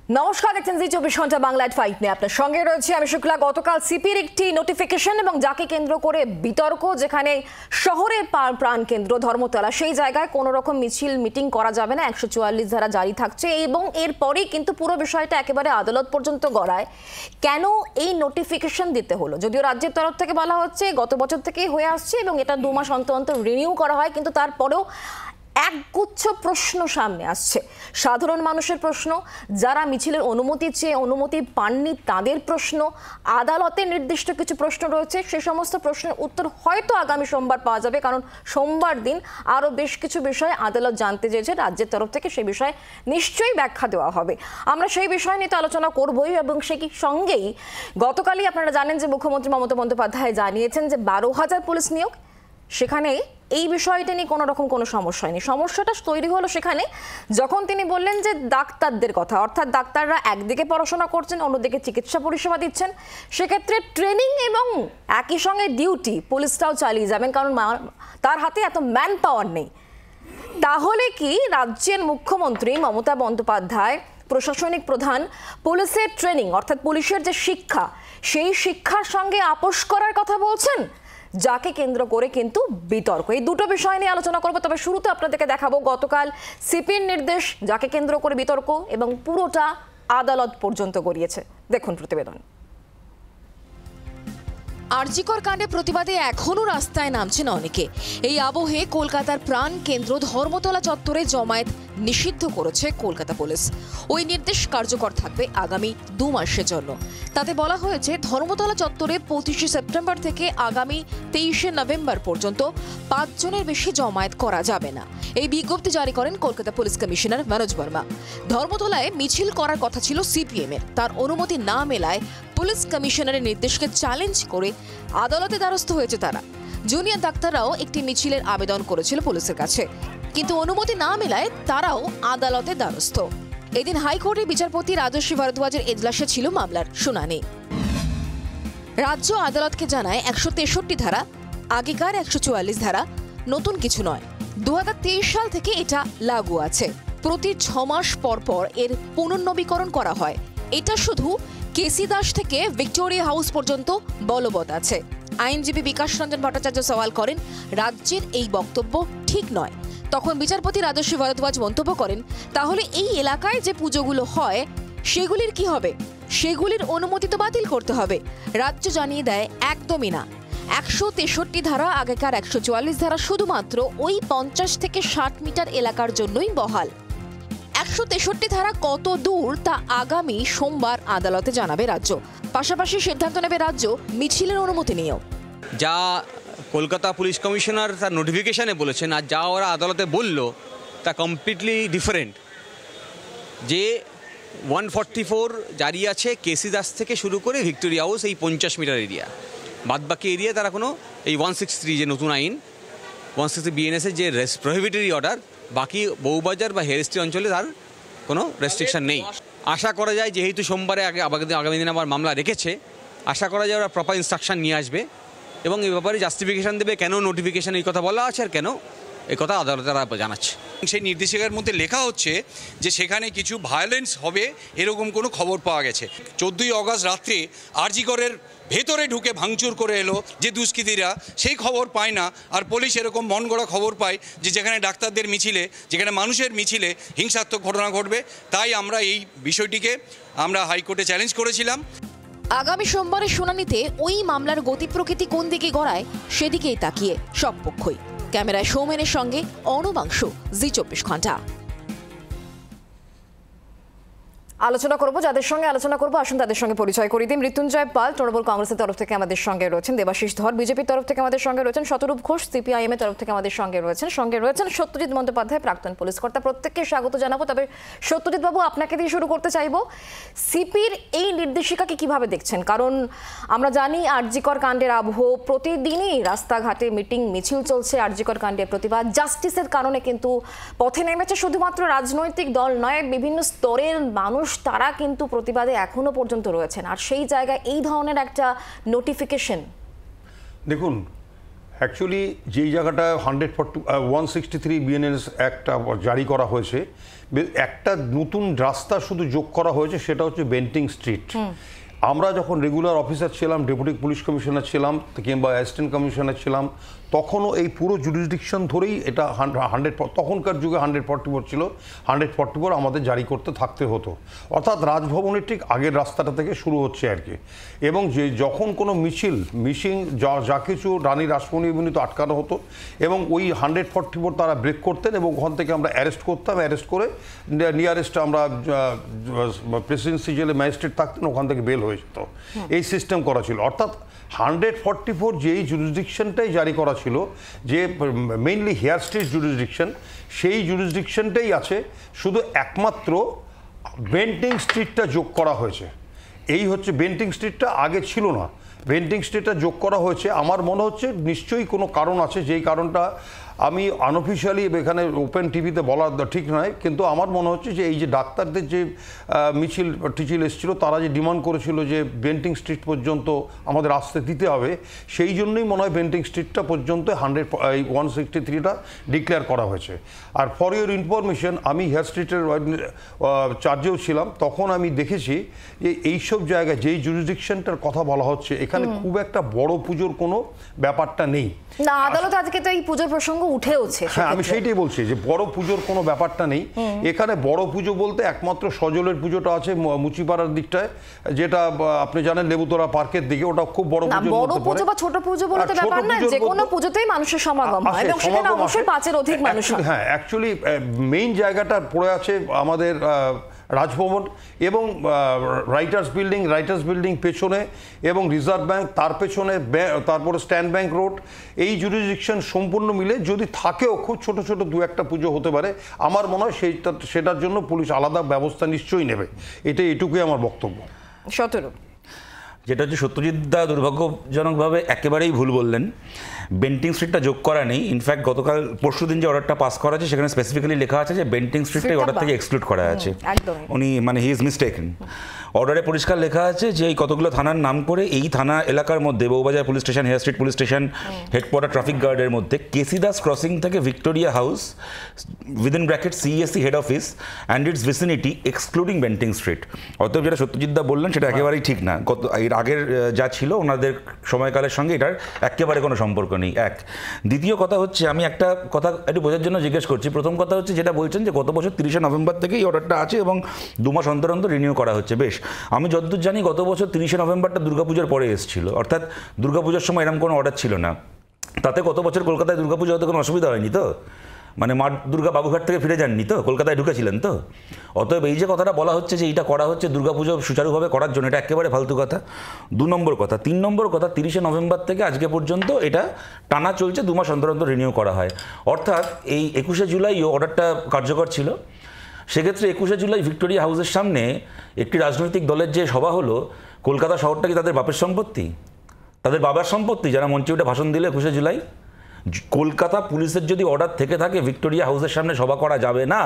নমস্কার, দেখছেন জি 24 ঘন্টা বাংলা ফাইট নিয়ে আপনার সঙ্গে রয়েছে আমি শুক্লা। গতকাল সিপির একটি নোটিফিকেশন এবং যাকে কেন্দ্র করে বিতর্ক, যেখানে শহরের প্রাণ কেন্দ্র ধর্মতলা, সেই জায়গায় কোনো রকম মিছিল মিটিং করা যাবে না, 144 ধারা জারি থাকছে এবং এরপরেই কিন্তু পুরো বিষয়টা একেবারে আদালত পর্যন্ত গড়ায়। কেন এই নোটিফিকেশন দিতে হলো? যদিও রাজ্যের তরফ থেকে বলা হচ্ছে গত বছর থেকেই হয়ে আসছে এবং এটা 2 মাস অন্তর অন্তর রিনিউ করা হয়, কিন্তু তারপরেও একগুচ্ছ প্রশ্ন সামনে আসছে। সাধারণ মানুষের প্রশ্ন, যারা মিছিলের অনুমতি চেয়ে অনুমতি পাননি তাদের প্রশ্ন, আদালতে নির্দিষ্ট কিছু প্রশ্ন রয়েছে। সে সমস্ত প্রশ্নের উত্তর হয়তো আগামী সোমবার পাওয়া যাবে, কারণ সোমবার দিন আরও বেশ কিছু বিষয় আদালত জানতে চেয়েছে রাজ্যের তরফ থেকে, সে বিষয়ে নিশ্চয়ই ব্যাখ্যা দেওয়া হবে। আমরা সেই বিষয় নিয়ে তো আলোচনা করবই এবং সেই সঙ্গেই গতকালই আপনারা জানেন যে মুখ্যমন্ত্রী মমতা বন্দ্যোপাধ্যায় জানিয়েছেন যে 12,000 পুলিশ নিয়োগ, সেখানে এই বিষয়টা নিয়ে কোনো রকম কোনো সমস্যা নেই। সমস্যাটা তৈরি হলো সেখানে যখন তিনি বললেন যে ডাক্তারদের কথা, অর্থাৎ ডাক্তাররা একদিকে পড়াশোনা করছেন, অন্যদিকে চিকিৎসা পরিষেবা দিচ্ছেন, সেক্ষেত্রে ট্রেনিং এবং একই সঙ্গে ডিউটি পুলিশটাও চালিয়ে যাবেন, কারণ তার হাতে এত ম্যান পাওয়ার নেই। তাহলে কি রাজ্যের মুখ্যমন্ত্রী মমতা বন্দ্যোপাধ্যায়, প্রশাসনিক প্রধান, পুলিশের ট্রেনিং অর্থাৎ পুলিশের যে শিক্ষা, সেই শিক্ষার সঙ্গে আপোষ করার কথা বলছেন? যাকে কেন্দ্র করে কিন্তু বিতর্ক। এই দুটো বিষয় নিয়ে আলোচনা করবো, তবে শুরুতে আপনাদেরকে দেখাবো গতকাল সিপির নির্দেশ, যাকে কেন্দ্র করে বিতর্ক এবং পুরোটা আদালত পর্যন্ত গড়িয়েছে। দেখুন প্রতিবেদন। আরজিকর কাণ্ডে প্রতিবাদে এখনও রাস্তায় নামছেন অনেকে। এই আবহে কলকাতার প্রাণ কেন্দ্র ধর্মতলা চত্বরে জমায়েত নিষিদ্ধ করেছে কলকাতা পুলিশ। ওই নির্দেশ কার্যকর থাকবে আগামী 2 মাসের জন্য। তাতে বলা হয়েছে ধর্মতলা চত্বরে 25শে সেপ্টেম্বর থেকে আগামী 23শে নভেম্বর পর্যন্ত 5 জনের বেশি জমায়েত করা যাবে না। এই বিজ্ঞপ্তি জারি করেন কলকাতা পুলিশ কমিশনার মনোজ বর্মা। ধর্মতলায় মিছিল করার কথা ছিল সিপিএমের, তার অনুমতি না মেলায় পুলিশ কমিশনারের নির্দেশকে চ্যালেঞ্জ করে আদালতে দ্বারস্থ হয়েছে তারা। জুনিয়র ডাক্তাররাও একটি মিছিলের আবেদন করেছিল পুলিশের কাছে, কিন্তু অনুমতি না মেলায় তারাও আদালতে দ্বারস্থ। এদিন হাইকোর্টের বিচারপতি রাজশ্রী ভারদ্বাজের এজলাসে ছিল মামলার শুনানি। রাজ্য আদালতকে জানায় 163 ধারা আগেকার 144 ধারা, নতুন কিছু নয়। 2023 সাল থেকে এটা লাগু আছে। প্রতি 6 মাস পর পর এর পুনর্নবীকরণ করা হয়। এটা শুধু কেসি দাস থেকে ভিক্টোরিয়া হাউস পর্যন্ত বলবৎ আছে। আইনজীবী বিকাশ রঞ্জন ভট্টাচার্য সওয়াল করেন, রাজ্যের এই বক্তব্য ঠিক নয়। তখন বিচারপতি রাজশ্রী ভারদ্বাজ মন্তব্য করেন, তাহলে এই এলাকায় যে পুজোগুলো হয় সেগুলির কি হবে? সেগুলির অনুমতি তো বাতিল করতে হবে। রাজ্য জানিয়ে দেয় একদমই না। 163 ধারা আগেকার 144 ধারা শুধুমাত্র ওই 50 থেকে 60 মিটার এলাকার জন্যই বহাল। 163 ধারা কত দূর তা আগামী সোমবার আদালতে জানাবে রাজ্য। পাশাপাশি সিদ্ধান্ত নেবে রাজ্য মিছিলের অনুমতি নিয়েও। যা কলকাতা পুলিশ কমিশনার তার নোটিফিকেশানে বলেছেন আর যা ওরা আদালতে বলল তা কমপ্লিটলি ডিফারেন্ট। যে 144 জারি আছে কেসি দাস থেকে শুরু করে ভিক্টোরিয়া হাউস, এই 50 মিটার এরিয়া, বাদবাকি এরিয়া তারা কোনো এই 163 যে নতুন আইন 160 বিএনএসের যে প্রহিবিটরি অর্ডার, বাকি বউবাজার বা হেরেস্ট্রি অঞ্চলে তার কোনো রেস্ট্রিকশন নেই। আশা করা যায় যেহেতু সোমবারে আগামী দিন আবার মামলা রেখেছে, আশা করা যায় ওরা প্রপার ইনস্ট্রাকশন নিয়ে আসবে এবং এই ব্যাপারে জাস্টিফিকেশান দেবে কেন নোটিফিকেশান এই কথা বলা আছে আর কেন এই কথা আদালতে তারা জানাচ্ছে। সেই নির্দেশিকার মধ্যে লেখা হচ্ছে যে সেখানে কিছু ভায়োলেন্স হবে এরকম কোনো খবর পাওয়া গেছে। 14ই অগাস্ট রাত্রে আরজিকরের ভেতরে ঢুকে ভাঙচুর করে এলো যে দুষ্কৃতীরা, সেই খবর পায় না। আর পুলিশ এরকম মন গড়া খবর পায় যে যেখানে ডাক্তারদের মিছিলে, যেখানে মানুষের মিছিলে হিংসাত্মক ঘটনা ঘটবে। তাই আমরা এই বিষয়টিকে আমরা হাইকোর্টে চ্যালেঞ্জ করেছিলাম। আগামী সোমবারের শুনানিতে ওই মামলার গতি প্রকৃতি কোন দিকে গড়ায় সেদিকেই তাকিয়ে সব পক্ষই। ক্যামেরায় সৌমেনের সঙ্গে অনুবাংশু, জি 24 ঘন্টা। আলোচনা করবো যাদের সঙ্গে আলোচনা করবো, আসুন তাদের সঙ্গে পরিচয় করিয়ে দিই। মৃত্যুঞ্জয় পাল তৃণমূল কংগ্রেসের তরফ থেকে আমাদের সঙ্গে রয়েছেন, দেবাশিস ধর বিজেপির তরফ থেকে আমাদের সঙ্গে রয়েছেন, শতরূপ ঘোষ সিপিআইএম এর তরফ থেকে আমাদের সঙ্গে রয়েছেন সত্যজিৎ বন্দ্যোপাধ্যায় প্রাক্তন পুলিশ কর্তা। প্রত্যেককে স্বাগত জানাবো। তবে সত্যজিৎ বাবু, আপনাকে দিয়ে শুরু করতে চাইবো। সিপির এই নির্দেশিকাকে কিভাবে দেখছেন? কারণ আমরা জানি আরজিকর কাণ্ডের আবহ, প্রতিদিনই রাস্তাঘাটে মিটিং মিছিল চলছে আরজিকর কাণ্ডের প্রতিবাদ। জাস্টিসের কারণে কিন্তু পথে নেমেছে শুধুমাত্র রাজনৈতিক দল নয়, বিভিন্ন স্তরের মানুষ, তারা কিন্তু প্রতিবাদে এখনো পর্যন্ত রয়েছেন। আর সেই জায়গায় এই ধরনের একটা নোটিফিকেশন, দেখুন অ্যাকচুয়ালি যেই জায়গাটা 163 বিএনএস একটা জারি করা হয়েছে, একটা নতুন রাস্তা শুধু যোগ করা হয়েছে, সেটা হচ্ছে বেন্টিং স্ট্রিট। আমরা যখন রেগুলার অফিসার ছিলাম, ডেপুটি পুলিশ কমিশনার ছিলাম কিংবা অ্যাসিস্ট্যান্ট কমিশনার ছিলাম, তখনও এই পুরো জুরিসডিকশন ধরেই এটা 100 তখনকার যুগে 144 ছিল, 144 আমাদের জারি করতে থাকতে হতো। অর্থাৎ রাজভবনের ঠিক আগের রাস্তাটা থেকে শুরু হচ্ছে আর কি। এবং যে যখন কোনো মিসিং যা কিছু রানী রাসমণি এমনিতে আটকানো হতো, এবং ওই 144 তারা ব্রেক করতেন এবং ওখান থেকে আমরা অ্যারেস্ট করতাম। অ্যারেস্ট করে নিয়ারেস্ট আমরা প্রেসিডেন্সি জেলে ম্যাজিস্ট্রেট থাকতেন, ওখান থেকে বেল হয়ে যেত। এই সিস্টেম করা ছিল। অর্থাৎ 144 যেই জুরিসডিকশনটাই জারি করা ছিল, যে মেইনলি হেয়ার স্ট্রিট জুরিসডিকশন, সেই জুরিসডিকশনটাই আছে, শুধু একমাত্র বেন্টিং স্ট্রিটটা যোগ করা হয়েছে। এই হচ্ছে বেন্টিং স্ট্রিটটা আগে ছিল না, বেন্টিং স্ট্রিটটা যোগ করা হয়েছে। আমার মনে হচ্ছে নিশ্চয়ই কোনো কারণ আছে, যেই কারণটা আমি আনঅফিশিয়ালি এখানে ওপেন টিভিতে বলা ঠিক নয়, কিন্তু আমার মনে হচ্ছে যে এই যে ডাক্তারদের যে টিচিল এসেছিল, তারা যে ডিমান্ড করেছিল যে বেন্টিং স্ট্রিট পর্যন্ত আমাদের আসতে দিতে হবে, সেই জন্যই মনে হয় বেন্টিং স্ট্রিটটা পর্যন্ত 163টা ডিক্লেয়ার করা হয়েছে। আর ফর ইউর ইনফরমেশন, আমি হেয়ার স্ট্রিটের চার্জেও ছিলাম, তখন আমি দেখেছি যে এইসব জায়গায় যেই জুরিসডিকশনটার কথা বলা হচ্ছে, এখানে খুব একটা বড় পুজোর কোনো ব্যাপারটা নেই। না, আদালত আজকে তো এই পুজোর প্রসঙ্গ উঠেওছে। হ্যাঁ, আমি সেইটাই বলছি যে বড় পুজোর কোনো ব্যাপারটা নেই এখানে। বড় পুজো বলতে একমাত্র সজলের পুজোটা আছে মুচিপাড়ার দিকটায়, যেটা আপনি জানেন লেবুতলা পার্কের দিকে, ওটা খুব বড় পুজো। বড় পুজো বা ছোট পুজো বলতে ব্যাপার না, যে কোনো পুজোতেই মানুষের সমাগম হয় এবং সেখানে অবশ্যই 5-এর অধিক মানুষ হয়। হ্যাঁ, অ্যাকচুয়ালি মেইন জায়গাটা পড়ে আছে আমাদের রাজভবন এবং রাইটার্স বিল্ডিং পেছনে, এবং রিজার্ভ ব্যাংক তার পেছনে, তারপরে স্ট্যান্ড ব্যাংক রোড। এই জুরিসডিকশন সম্পূর্ণ মিলে যদি থাকেও খুব ছোট ছোট 2-1টা পুজো হতে পারে, আমার মনে হয় সেটার জন্য পুলিশ আলাদা ব্যবস্থা নিশ্চয়ই নেবে। এটুকুই আমার বক্তব্য। সতেরো, যেটা হচ্ছে সত্যজিৎ দা দুর্ভাগ্যজনকভাবে একেবারেই ভুল বললেন। বেন্টিং স্ট্রিটটা যোগ করা নেই। ইনফ্যাক্ট গতকাল পরশুদিন যে অর্ডারটা পাস করা আছে, সেখানে স্পেসিফিক্যালি লেখা আছে যে বেন্টিং স্ট্রিটটা অর্ডার থেকে এক্সক্লুড করা আছে। উনি হি ইজ মিস্টেকেন। অর্ডারে পরিষ্কার লেখা আছে যে এই কতগুলো থানার নাম করে এই থানা এলাকার মধ্যে Bowbazar police station, Hare Street police station, headquarter traffic গার্ডের মধ্যে কেসিদাস ক্রসিং থেকে Victoria House within bracket CSC head office and its vicinity excluding Bentinck Street. অতএব যেটা সত্যজিৎ দা বললেন সেটা একেবারেই ঠিক না। এর আগের যা ছিল ওনাদের সময়কালের সঙ্গে এটার একেবারে কোনো সম্পর্ক নেই। এক, দ্বিতীয় কথা হচ্ছে, আমি একটা কথা একটু বোঝার জন্য জিজ্ঞেস করছি। প্রথম কথা হচ্ছে যেটা বলছেন যে গত বছর 30শে নভেম্বর থেকে এই অর্ডারটা আছে এবং 2 মাস অন্তর অন্তর রিনিউ করা হচ্ছে। বেশ, আমি যতদূর জানি গত বছর 30শে নভেম্বরটা দুর্গাপুজোর পরে এসেছিল, অর্থাৎ দুর্গাপুজোর সময় এরকম কোনো অর্ডার ছিল না। তাতে গত বছর কলকাতায় দুর্গাপুজো হতে কোনো অসুবিধা হয়নি তো? মানে মা দুর্গা বাবুঘাট থেকে ফিরে যাননি তো, কলকাতায় ঢুকেছিলেন তো? অতএব এই যে কথাটা বলা হচ্ছে যে এইটা করা হচ্ছে দুর্গাপুজো সুচারুভাবে করার জন্য, এটা একেবারে ফালতু কথা। 2 নম্বর কথা। 3 নম্বর কথা, 30শে নভেম্বর থেকে আজকে পর্যন্ত এটা টানা চলছে, 2 মাস অন্তর অন্তর রিনিউ করা হয়। অর্থাৎ এই 21শে জুলাইও অর্ডারটা কার্যকর ছিল। সেক্ষেত্রে 21শে জুলাই ভিক্টোরিয়া হাউসের সামনে একটি রাজনৈতিক দলের যে সভা হলো, কলকাতা শহরটা কি তাদের বাপের সম্পত্তি, তাদের বাবার সম্পত্তি, যারা মঞ্চে উঠে ভাষণ দিল 21শে জুলাই? কলকাতা পুলিশের যদি অর্ডার থেকে থাকে ভিক্টোরিয়া হাউসের সামনে সভা করা যাবে না,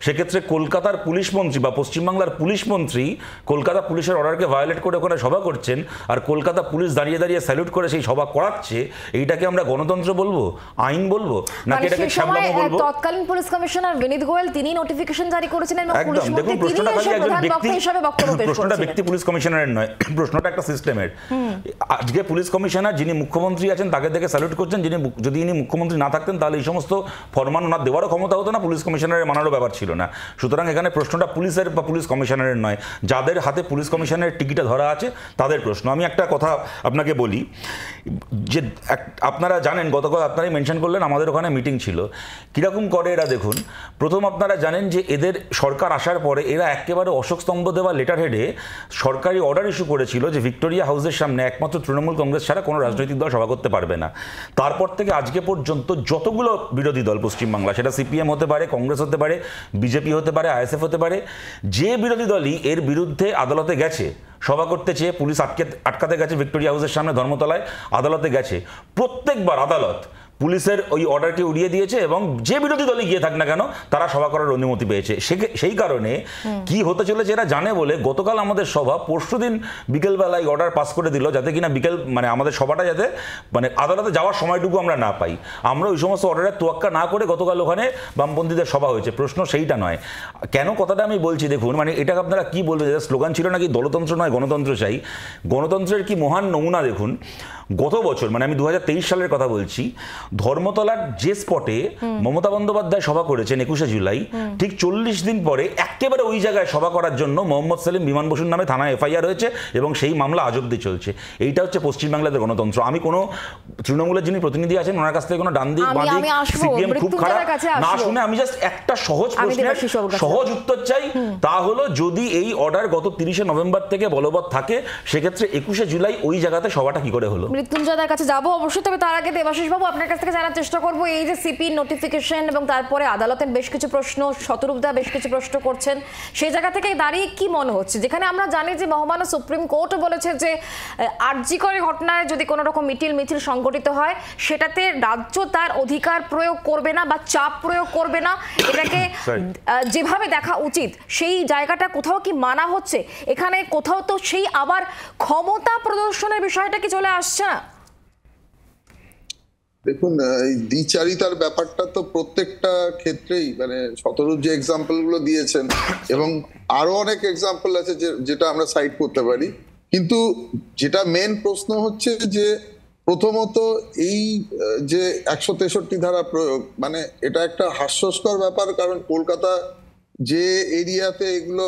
সেক্ষেত্রে কলকাতার পুলিশ মন্ত্রী বা পশ্চিমবাংলার পুলিশ মন্ত্রী কলকাতা পুলিশের অর্ডারকে ভায়োলেট করে ওখানে সভা করছেন, আর কলকাতা পুলিশ দাঁড়িয়ে দাঁড়িয়ে স্যালুট করে সেই সভা করাচ্ছে। এইটাকে আমরা গণতন্ত্র বলবো, আইন বলবো, নাকি এটাকে শ্যামলামো বলবো? তৎকালীন পুলিশ কমিশনার বিনীত গোয়েল তিনি নোটিফিকেশন জারি করেছিলেন এবং পুলিশ মন্ত্রী তিনি প্রধান বক্তা হিসেবে বক্তব্য পেশ করেছিলেন। প্রশ্নটা ব্যক্তি পুলিশ কমিশনারের নয়, প্রশ্নটা একটা সিস্টেমের। আজকে পুলিশ কমিশনার যিনি মুখ্যমন্ত্রী আছেন তাকে দেখে স্যালুট করছেন, যদি ইনি মুখ্যমন্ত্রী না থাকতেন তাহলে এই সমস্ত ফরমান ওনার দেওয়ারও ক্ষমতা হতো না, পুলিশ কমিশনারের মানারও ব্যাপার ছিল না। সুতরাং এখানে প্রশ্নটা পুলিশের বা পুলিশ কমিশনারের নয়, যাদের হাতে পুলিশ কমিশনারের টিকিটে ধরা আছে তাদের প্রশ্ন। আমি একটা কথা আপনাকে বলি যে আপনারা জানেন গতকাল আপনারাই মেনশন করলেন আমাদের ওখানে মিটিং ছিল। কীরকম করে এরা দেখুন, প্রথম আপনারা জানেন যে এদের সরকার আসার পরে এরা একেবারে অশোক স্তম্ভ দেওয়া লেটার হেডে সরকারি অর্ডার ইস্যু করেছিল যে ভিক্টোরিয়া হাউসের সামনে একমাত্র তৃণমূল কংগ্রেস ছাড়া কোনো রাজনৈতিক দল সভা করতে পারবে না। তারপর থেকে আজকে পর্যন্ত যতগুলো বিরোধী দল পশ্চিমবাংলা, সেটা সিপিএম হতে পারে, কংগ্রেস হতে পারে, বিজেপি হতে পারে, আইএসএফ হতে পারে, যে বিরোধী দলই এর বিরুদ্ধে আদালতে গেছে সভা করতে চেয়ে, পুলিশ আটকাতে গেছে ভিক্টোরিয়া হাউসের সামনে ধর্মতলায়, আদালতে গেছে, প্রত্যেকবার আদালত পুলিশের ওই অর্ডারকে উড়িয়ে দিয়েছে এবং যে বিরোধী দলে গিয়ে থাক না কেন তারা সভা করার অনুমতি পেয়েছে। সেই কারণে কি হতে চলেছে এরা জানে বলে গতকাল আমাদের সভা পরশুদিন বিকেলবেলায় অর্ডার পাস করে দিল, যাতে কিনা বিকেল মানে আমাদের সভাটা যাতে মানে আদালতে যাওয়ার সময়টুকু আমরা না পাই। আমরা ওই সমস্ত অর্ডারের তোয়াক্কা না করে গতকাল ওখানে বামপন্থীদের সভা হয়েছে। প্রশ্ন সেইটা নয়। কেন কথাটা আমি বলছি দেখুন, মানে এটাকে আপনারা কি বলবেন, স্লোগান ছিল নাকি দলতন্ত্র নয় গণতন্ত্র চাই। গণতন্ত্রের কি মহান নমুনা দেখুন, গত বছর মানে আমি 2023 সালের কথা বলছি, ধর্মতলার যে স্পটে মমতা বন্দ্যোপাধ্যায় সভা করেছেন 21শে জুলাই, ঠিক 40 দিন পরে একেবারে ওই জায়গায় সভা করার জন্য মোহাম্মদ সেলিম বিমান বসুর নামে থানায় এফআইআর হয়েছে এবং সেই মামলা আজ অব্দি চলছে। এইটা হচ্ছে পশ্চিমবাংলার গণতন্ত্র। আমি কোনো তৃণমূলের যিনি প্রতিনিধি আছেন ওনার কাছ থেকে কোনো ডান দিক বাঁ দিক সিপিএম খুব খারাপ না শুনে আমি জাস্ট একটা সহজ প্রশ্নের সহজ উত্তর চাই, তা হলো যদি এই অর্ডার গত 30শে নভেম্বর থেকে বলবৎ থাকে, সেক্ষেত্রে 21শে জুলাই ওই জায়গাতে সভাটা কি করে হলো? মৃত্যুঞ্জয়দার কাছে যাবো অবশ্যই, তবে তার আগে দেবাশিস বাবু আপনার কাছ থেকে জানার চেষ্টা করবো, এই যে সিপি নোটিফিকেশন এবং তারপরে আদালতের বেশ কিছু প্রশ্ন, শতরূপদা বেশ কিছু প্রশ্ন করছেন, সেই জায়গা থেকে দাঁড়িয়ে কি মনে হচ্ছে, যেখানে আমরা জানি যে মহামান্য সুপ্রিম কোর্ট বলেছে যে আরজি করে ঘটনায় যদি কোনো রকম মিছিল সংগঠিত হয় সেটাতে রাজ্য তার অধিকার প্রয়োগ করবে না বা চাপ প্রয়োগ করবে না, এটাকে যেভাবে দেখা উচিত সেই জায়গাটা কোথাও কি মানা হচ্ছে? এখানে কোথাও তো সেই আবার ক্ষমতা প্রদর্শনের বিষয়টা কি চলে আসছে না? দেখুন, এই দ্বিচারিতার ব্যাপারটা তো প্রত্যেকটা ক্ষেত্রেই, মানে শতরূপ যে এক্সাম্পল গুলো দিয়েছেন এবং আরো অনেক এক্সাম্পল আছে যেটা আমরা সাইড করতে পারি, কিন্তু যেটা মেন প্রশ্ন হচ্ছে যে প্রথমত এই যে 163 ধারা প্রয়োগ, মানে এটা একটা হাস্যস্কর ব্যাপার, কারণ কলকাতা যে এরিয়াতে এগুলো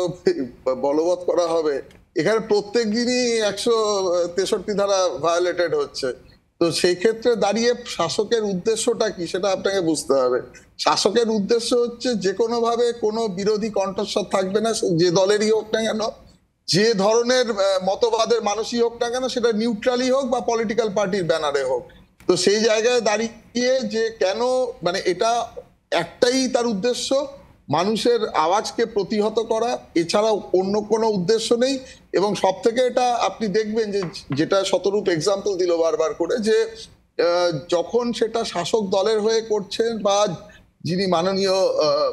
বলবৎ করা হবে এখানে প্রত্যেক দিনই 163 ধারা ভায়োলেটেড হচ্ছে। তো সেই ক্ষেত্রে দাঁড়িয়ে শাসকের উদ্দেশ্যটা কি সেটা আপনাকে বুঝতে হবে। শাসকের উদ্দেশ্য হচ্ছে যে কোনো ভাবে কোনো বিরোধী কণ্ঠস্বর থাকবে না, যে দলেরই হোক না কেন, যে ধরনের মতবাদের মানুষই হোক না কেন, সেটা নিউট্রালি হোক বা পলিটিক্যাল পার্টির ব্যানারে হোক। তো সেই জায়গায় দাঁড়িয়ে যে কেন, মানে এটা একটাই তার উদ্দেশ্য, মানুষের আওয়াজকে প্রতিহত করা, এছাড়া অন্য কোনো উদ্দেশ্য নেই। এবং সব থেকে এটা আপনি দেখবেন যে যেটা শতরূপ এক্সাম্পল দিল বারবার করে, যে যখন সেটা শাসক দলের হয়ে করছেন বা যিনি মাননীয়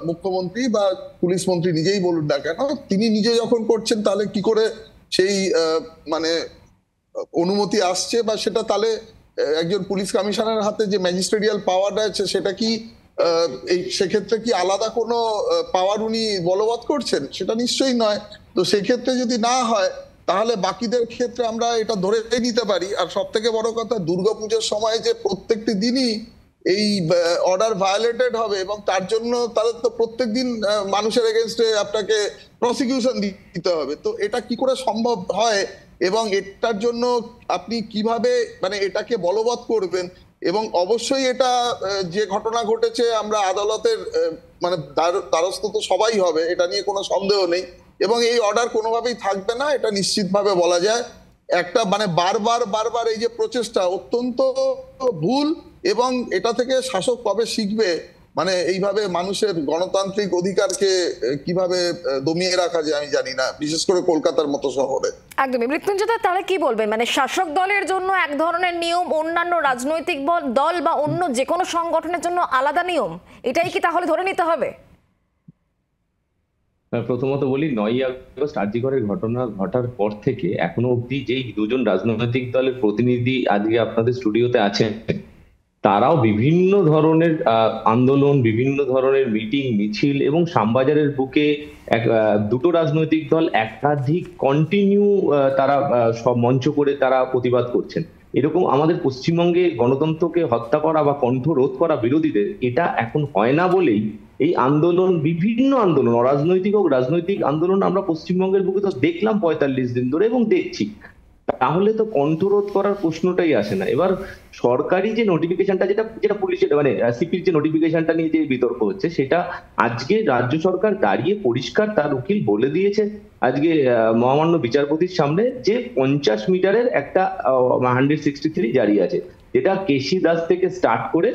মুখ্যমন্ত্রী বা পুলিশ মন্ত্রী নিজেই বলুন না কেন, তিনি নিজে যখন করছেন তাহলে কি করে সেই মানে অনুমতি আসছে, বা সেটা তাহলে একজন পুলিশ কমিশনারের হাতে যে ম্যাজিস্ট্রেরিয়াল পাওয়ার আছে সেটা কি এই সেক্ষেত্রে কি আলাদা কোনো পাওয়ার উনি বলবৎ করছেন? সেটা নিশ্চয়ই নয়। তো সেক্ষেত্রে যদি না হয় তাহলে বাকিদের ক্ষেত্রে আমরা এটা ধরে নিতে পারি। আর সব থেকে বড় কথা, দুর্গাপুজোর সময় যে প্রত্যেকটি দিনই এই অর্ডার ভায়োলেটেড হবে এবং তার জন্য তাদের তো প্রত্যেক দিন মানুষের এগেনস্টে আপনাকে প্রসিকিউশন দিতে হবে। তো এটা কি করে সম্ভব হয় এবং এটার জন্য আপনি কিভাবে মানে এটাকে বলবৎ করবেন? এবং অবশ্যই এটা যে ঘটনা ঘটেছে আমরা আদালতের মানে দ্বারস্থ তো সবাই হবে, এটা নিয়ে কোনো সন্দেহ নেই। এবং এই অর্ডার কোনোভাবেই থাকবে না, এটা নিশ্চিতভাবে বলা যায়। একটা মানে বারবার এই যে প্রচেষ্টা অত্যন্ত ভুল, এবং এটা থেকে শাসক কবে শিখবে মানে এইভাবে মানুষের গণতান্ত্রিক অধিকারকে কিভাবে দমিয়ে রাখা যায় আমি জানি না, বিশেষ করে কলকাতার মতো শহরে। একদমই। মৃত্যুঞ্জয়, তাহলে কি বলবেন, মানে শাসক দলের জন্য এক ধরনের নিয়ম, অন্যান্য রাজনৈতিক দল বা অন্য যে কোনো সংগঠনের জন্য আলাদা নিয়ম, এটাই কি তাহলে ধরে নিতে হবে? প্রথমত বলি, 9ই আগস্ট আরজি করের ঘটনা ঘটার পর থেকে এখনো অবধি যেই দুজন রাজনৈতিক দলের প্রতিনিধি আজকে আপনাদের স্টুডিওতে আছেন, তারাও বিভিন্ন ধরনের আন্দোলন, বিভিন্ন ধরনের মিটিং মিছিল এবং শ্যামবাজারের বুকে দুটো রাজনৈতিক দল একাধিক কন্টিনিউ তারা সব মঞ্চ করে তারা প্রতিবাদ করছেন। এরকম আমাদের পশ্চিমবঙ্গে গণতন্ত্রকে হত্যা করা বা কণ্ঠ রোধ করা বিরোধীদের, এটা এখন হয় না বলেই এই আন্দোলন, বিভিন্ন আন্দোলন, অরাজনৈতিক হোক রাজনৈতিক আন্দোলন আমরা পশ্চিমবঙ্গের বুকে তো দেখলাম 45 দিন ধরে এবং দেখছি। তাহলে তো কণ্ঠরোধ করার প্রশ্নটাই আসে না। এবার সরকারি যে নোটিফিকেশনটা, যেটা পুলিশের মানে সিপির যে নোটিফিকেশনটা নিয়ে যে বিতর্ক হচ্ছে, সেটা আজকে রাজ্য সরকার দাঁড়িয়ে পরিষ্কার তার উকিল বলে দিয়েছে আজকে মহামান্য বিচারপতির সামনে যে 50 মিটারের একটা 163 জারি আছে, যেটা কেশি দাস থেকে স্টার্ট করে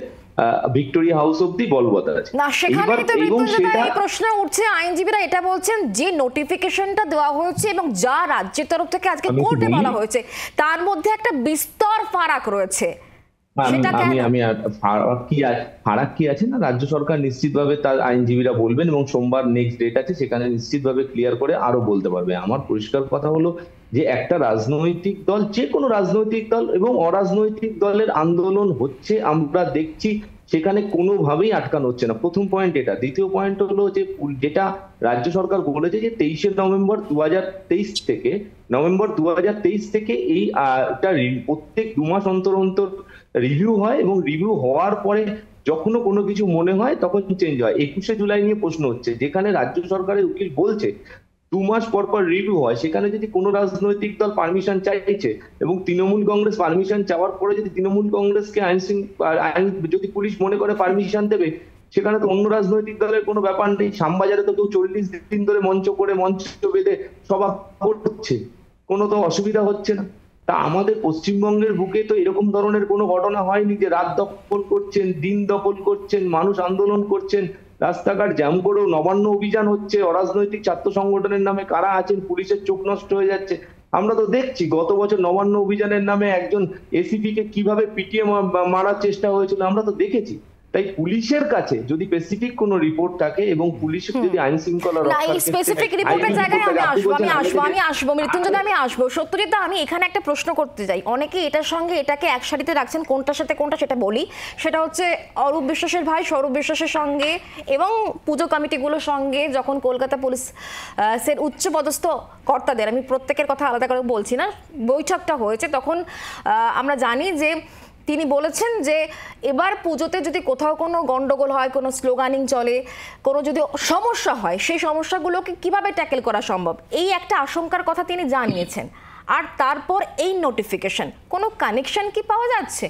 ভিক্টোরিয়া হাউস অব্দি বলবৎ আছে। না, সেখানে তো মৃত্যুঞ্জয় এই প্রশ্ন উঠছে, আইনজীবীরা এটা বলছেন যে নোটিফিকেশনটা দেওয়া হয়েছে এবং যা রাজ্যের তরফ থেকে আজকে কোর্টে বলা হয়েছে তার মধ্যে একটা বিস্তর ফারাক রয়েছে। ফারাক কি আছে না, রাজ্য সরকার নিশ্চিতভাবে তার আইনজীবীরা বলবেন এবং সোমবার নেক্সট ডেট আছে, সেখানে নিশ্চিতভাবে ক্লিয়ার করে আরো বলতে পারবে। আমার পরিষ্কার কথা হলো যে একটা রাজনৈতিক দল, যে কোনো রাজনৈতিক দল এবং অরাজনৈতিক দলের আন্দোলন হচ্ছে, আমরা দেখছি, সেখানে কোনোভাবেই আটকানো হচ্ছে না। প্রথম পয়েন্ট এটা। দ্বিতীয় পয়েন্ট হলো যে যেটা রাজ্য সরকার বলেছে যে 23শে নভেম্বর 2023 থেকে এই প্রত্যেক 2 মাস অন্তর অন্তর রিভিউ হয় এবং রিভিউ হওয়ার পরে যখনও কোনো কিছু মনে হয় তখন চেঞ্জ হয়। 21শে জুলাই নিয়ে প্রশ্ন হচ্ছে, যেখানে রাজ্য সরকারের উকিল বলছে 2 মাস পর পর রিভিউ হয়, সেখানে যদি কোনো রাজনৈতিক দল পারমিশন চাইছে এবং তৃণমূল কংগ্রেস পারমিশন চাওয়ার পরে যদি তৃণমূল কংগ্রেসকে আইন যদি পুলিশ মনে করে পারমিশন দেবে, সেখানে তো অন্য রাজনৈতিক দলের কোনো ব্যাপার নেই। শ্যামবাজারে তো কেউ 40 দিন ধরে মঞ্চ বেঁধে সভা করছে, কোনো তো অসুবিধা হচ্ছে না। তা আমাদের পশ্চিমবঙ্গের বুকে তো এরকম ধরনের কোনো ঘটনা হয়নি যে রাত দখল করছেন, দিন দখল করছেন, মানুষ আন্দোলন করছেন, রাস্তাঘাট জ্যাম করেও নবান্ন অভিযান হচ্ছে, অরাজনৈতিক ছাত্র সংগঠনের নামে কারা আছেন, পুলিশের চোখ নষ্ট হয়ে যাচ্ছে। আমরা তো দেখছি গত বছর নবান্ন অভিযানের নামে একজন এসিপি কে কিভাবে পিটিয়ে মারার চেষ্টা হয়েছিল, আমরা তো দেখেছি। তাই পুলিশের কাছে যদি স্পেসিফিক কোনো রিপোর্ট থাকে এবং পুলিশের যদি আইন শৃঙ্খলা স্পেসিফিক রিপোর্টের জায়গায় আমি আসবো মৃত্যুঞ্জয়, আমি আসবো। সত্যজিৎ, আমি এখানে একটা প্রশ্ন করতে চাই। অনেকে এটার সঙ্গে এটাকে একসাথে রাখছেন, কোনটার সাথে কোনটা সেটা বলি। সেটা হচ্ছে অরূপ বিশ্বাসের ভাই স্বরূপ বিশ্বাসের সঙ্গে এবং পুজো কমিটিগুলোর সঙ্গে যখন কলকাতা পুলিশের উচ্চপদস্থ কর্তাদের, আমি প্রত্যেকের কথা আলাদা করে বলছি না, বৈঠকটা হয়েছে, তখন আমরা জানি যে তিনি বলেছেন যে এবার পুজোতে যদি কোথাও কোনো গন্ডগোল হয়, কোনো স্লোগানিং চলে, কোনো যদি সমস্যা হয়, সেই সমস্যাগুলোকে কিভাবে ট্যাকেল করা সম্ভব, এই একটা আশঙ্কার কথা তিনি জানিয়েছেন। আর তারপর এই নোটিফিকেশন, কোনো কানেকশন কি পাওয়া যাচ্ছে?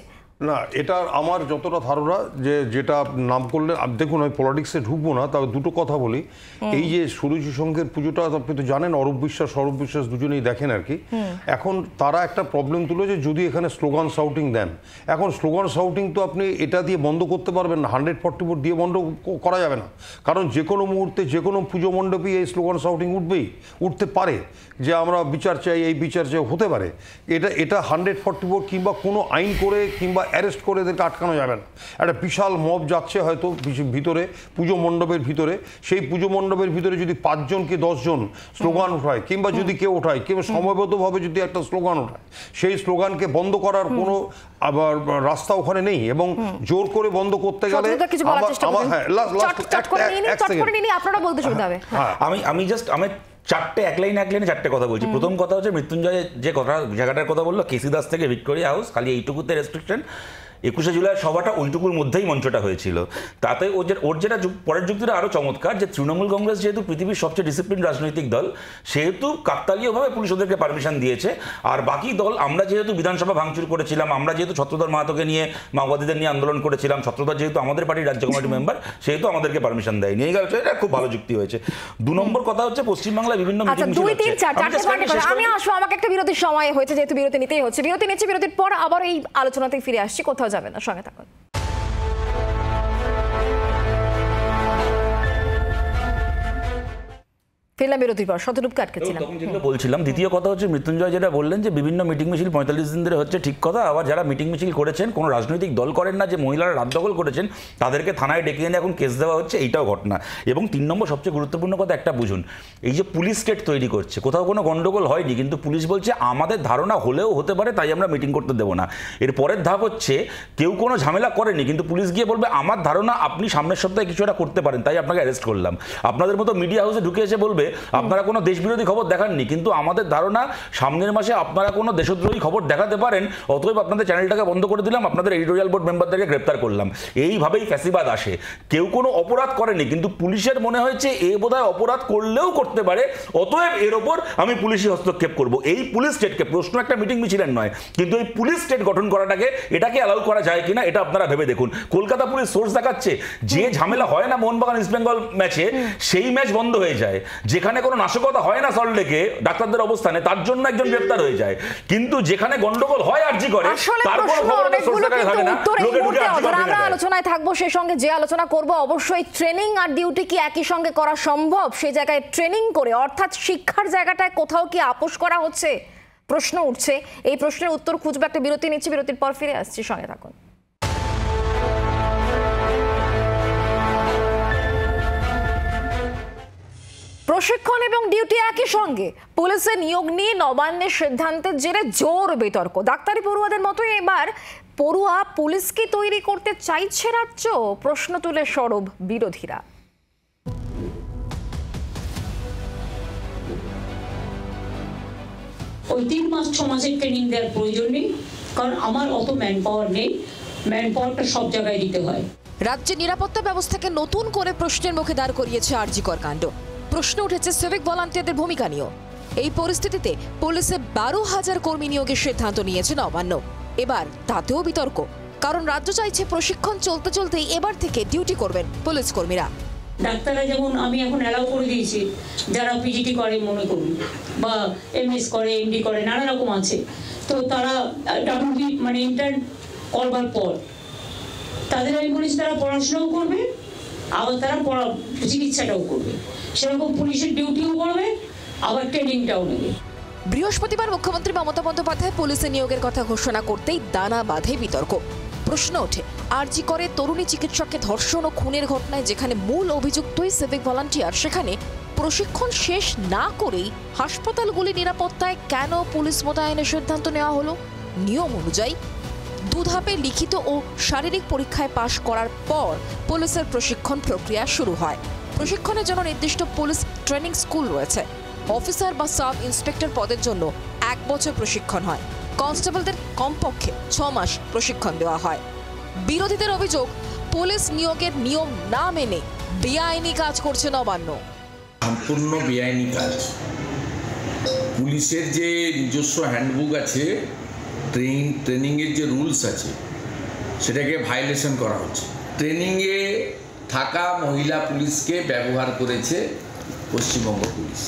না, এটা আমার যতটা ধারণা যে যেটা নাম করলে, দেখুন আমি পলিটিক্সে ঢুকবো না, তবে দুটো কথা বলি। এই যে সুরুচি সংঘের পুজোটা আপনি তো জানেন, অরূপ বিশ্বাস সৌরভ বিশ্বাস দুজনেই দেখেন আর কি। এখন তারা একটা প্রবলেম তুলে যে যদি এখানে স্লোগান শাউটিং দেন, এখন স্লোগান শাউটিং তো আপনি এটা দিয়ে বন্ধ করতে পারবেন না, 144 দিয়ে বন্ধ করা যাবে না। কারণ যে কোনো মুহূর্তে যে কোনো পুজো মণ্ডপে এই স্লোগান শাউটিং উঠতে পারে যে আমরা বিচার চাই, এই বিচার চাই, হতে পারে। এটা 144 কিংবা কোনো আইন করে কিংবা অ্যারেস্ট করে এদেরকে আটকানো যাবে না। একটা বিশাল মব যাচ্ছে হয়তো ভিতরে, পুজো মণ্ডপের ভিতরে, সেই পুজো মণ্ডপের ভিতরে যদি 5 জন কি 10 জন স্লোগান ওঠায় কিংবা যদি কেউ ওঠায়, কিংবা সময়বদ্ধভাবে যদি একটা স্লোগান ওঠায়, সেই স্লোগানকে বন্ধ করার কোনো আবার রাস্তা ওখানে নেই। এবং জোর করে বন্ধ করতে গেলে আমি জাস্ট এক লাইনে 4টে কথা বলছি। প্রথম কথা হচ্ছে মৃত্যুঞ্জয় যে জায়গাটার কথা বললো, কেসি দাস থেকে ভিক্টোরিয়া হাউস, খালি এইটুকুতে রেস্ট্রিকশন। 21শে জুলাই সভাটা ওইটুকুর মধ্যেই মঞ্চটা হয়েছিল। তাতে ওর যেটা পরের যুক্তিটা আরও চমৎকার, যে তৃণমূল কংগ্রেস যেহেতু পৃথিবীর সবচেয়ে ডিসিপ্লিন রাজনৈতিক দল, সেহেতু কাকতালীয়ভাবে পুলিশ ওদেরকে পারমিশন দিয়েছে। আর বাকি দল, আমরা যেহেতু বিধানসভা ভাঙচুর করেছিলাম, আমরা যেহেতু ছত্রধর মাহাতোকে নিয়ে, মাওবাদীদের নিয়ে আন্দোলন করেছিলাম, ছত্রধর যেহেতু আমাদের পার্টির রাজ্য কমিটি মেম্বার, সেহেতু আমাদেরকে পারমিশন দেয়নি। এই গেল, এটা খুব ভালো যুক্তি হয়েছে। 2 নম্বর কথা হচ্ছে পশ্চিমবাংলায় বিভিন্ন আমি আসবো, আমাকে একটা বিরতির সময় হয়েছে, যেহেতু বিরতি নিতেই হচ্ছে। বিরতি নিচ্ছি, বিরতির পর আবার এই আলোচনাতেই ফিরে আসছি, কোথাও যাবে না, সঙ্গে থাকুন। বলছিলাম দ্বিতীয় কথা হচ্ছে মৃত্যুঞ্জয় যেটা বললেন যে বিভিন্ন মিটিং মিছিল 45 দিন ধরে হচ্ছে, ঠিক কথা। আবার যারা মিটিং মিছিল করেছেন, কোনো রাজনৈতিক দল করেন না, যে মহিলারা রাত দখল করেছেন, তাদেরকে থানায় ডেকে এনে এখন কেস দেওয়া হচ্ছে, এইটাও ঘটনা। এবং 3 নম্বর সবচেয়ে গুরুত্বপূর্ণ কথা একটা বুঝুন, এই যে পুলিশ স্টেট তৈরি করছে, কোথাও কোনো গন্ডগোল হয়নি, কিন্তু পুলিশ বলছে আমাদের ধারণা হলেও হতে পারে, তাই আমরা মিটিং করতে দেবো না। এর পরের ধাপ হচ্ছে কেউ কোনো ঝামেলা করেনি, কিন্তু পুলিশ গিয়ে বলবে আমার ধারণা আপনি সামনের সপ্তাহে কিছু একটা করতে পারেন, তাই আপনাকে অ্যারেস্ট করলাম। আপনাদের মতো মিডিয়া হাউসে ঢুকে এসে বলবে আপনারা কোনো দেশবিরোধী খবর দেখাননি, কিন্তু আমাদের ধারণা সামনের মাসে আপনারা কোনো দেশদ্রোহী খবর দেখাতে পারেন, অতএব আপনাদের চ্যানেলটাকে বন্ধ করে দিলাম, আপনাদের এডিটোরিয়াল বোর্ড মেম্বারদেরকে গ্রেপ্তার করলাম। এইভাবেই ফ্যাসিবাদ আসে। কেউ কোনো অপরাধ করেনি, কিন্তু পুলিশের মনে হয়েছে এ বোধহয় অপরাধ করলেও করতে পারে, অতএব এর ওপর আমি পুলিশি হস্তক্ষেপ করব। এই পুলিশ স্টেটকে, প্রশ্ন একটা মিটিং মিছিলের নয়, কিন্তু এই পুলিশ স্টেট গঠন করাটাকে, এটাকে অ্যালাউ করা যায় কিনা, এটা আপনারা ভেবে দেখুন। কলকাতা পুলিশ সোর্স দেখাচ্ছে যে ঝামেলা হয় না মোহনবাগান ইস্ট বেঙ্গল ম্যাচে, সেই ম্যাচ বন্ধ হয়ে যায়। যেখানে কোনো নাশকতা হয় না সল্টলেকে ডাক্তারদের অবস্থানে, তার জন্য একজন গ্রেফতার হয়ে যায়। কিন্তু যেখানে গন্ডগোল হয় আরজি করে, তার কোনো খবর থাকে না, লোকে ঢুকে আমরা আলোচনায় থাকবো। সেই সঙ্গে যে আলোচনা করব, অবশ্যই ট্রেনিং আর ডিউটি কি একই সঙ্গে করা সম্ভব, সেই জায়গায় ট্রেনিং করে, অর্থাৎ শিক্ষার জায়গাটায় কোথাও কি আপোষ করা হচ্ছে, প্রশ্ন উঠছে। এই প্রশ্নের উত্তর খুঁজবে, একটা বিরতি নিচ্ছি, বিরতির পর ফিরে আসছি, সঙ্গে থাকুন। প্রশিক্ষণ এবং ডিউটি একই সঙ্গে, পুলিশে নিয়োগ নিয়ে নবান্নের সিদ্ধান্তের জেরে জোর বিতর্ক। ডাক্তারি পড়ুয়াদের মতো এবার পড়ুয়া পুলিশকে তৈরি করতে চাইছে রাজ্য, প্রশ্ন তুলে সরব বিরোধীরা। ওই 3 মাস 6 মাসের ট্রেনিং দেওয়ার প্রয়োজন নেই, কারণ আমার অত ম্যান পাওয়ার নেই, ম্যান পাওয়ারটা সব জায়গায় দিতে হয়। রাজ্যের নিরাপত্তা ব্যবস্থাকে নতুন করে প্রশ্নের মুখে দাঁড় করিয়েছে আরজিকর কাণ্ড। প্রশ্ন উঠেছে সিভিক ভলান্টিয়ারদের ভূমিকা নিয়েও। এই পরিস্থিতিতে পুলিশে 12,000 কর্মী নিয়োগের সিদ্ধান্ত নিয়েছে নবান্ন। এবার তাতেও বিতর্ক, কারণ রাজ্য চাইছে প্রশিক্ষণ চলতে চলতেই এবার থেকে ডিউটি করবেন পুলিশ কর্মীরা। ডাক্তাররা যেমন আমি এখন অ্যালাউ করে দিয়েছি, যারা পিজিটি করে মনে করুন, বা এমএস করে, এমডি করে, নানা রকম আছে, তো তারা ডাব্লিউবি মানে ইন্টার্ন করবার পর তাদের আমি বলেছি তারা পড়াশোনাও করবে, আবার তারা চিকিৎসাটাও করবে, সেরকম পুলিশের ডিউটিও করবে, আবার ট্রেনিংটাও নেবে। বৃহস্পতিবার মুখ্যমন্ত্রী মমতা বন্দ্যোপাধ্যায় পুলিশে নিয়োগের কথা ঘোষণা করতেই দানা বাঁধে বিতর্ক। প্রশ্ন ওঠে, আরজিকরে তরুণী চিকিৎসককে ধর্ষণ ও খুনের ঘটনায় যেখানে মূল অভিযুক্তই সিভিক ভলান্টিয়ার, সেখানে প্রশিক্ষণ শেষ না করেই হাসপাতালগুলি নিরাপত্তায় কেন পুলিশ মোতায়েনের সিদ্ধান্ত নেওয়া হলো? নিয়ম অনুযায়ী 2 ধাপে লিখিত ও শারীরিক পরীক্ষায় পাশ করার পর পুলিশের প্রশিক্ষণ প্রক্রিয়া শুরু হয়। প্রশিক্ষণের জন্য নির্দিষ্ট পুলিশ ট্রেনিং স্কুল রয়েছে। অফিসার বা সাব ইন্সপেক্টর পদের জন্য 1 বছর প্রশিক্ষণ হয়। কনস্টেবলদের কমপক্ষে 6 মাস প্রশিক্ষণ দেওয়া হয়। বিরোধীদের অভিযোগ, পুলিশ নিয়োগের নিয়ম না মেনে বেআইনি কাজ করছে নবান্ন। সম্পূর্ণ বেআইনি কাজ। পুলিশের যে নিজস্ব হ্যান্ডবুক আছে, ট্রেনিংয়ের যে রুলস আছে, সেটাকে ভায়োলেশন করা হচ্ছে। ট্রেনিংয়ে থাকা মহিলা পুলিশকে ব্যবহার করেছে পশ্চিমবঙ্গ পুলিশ।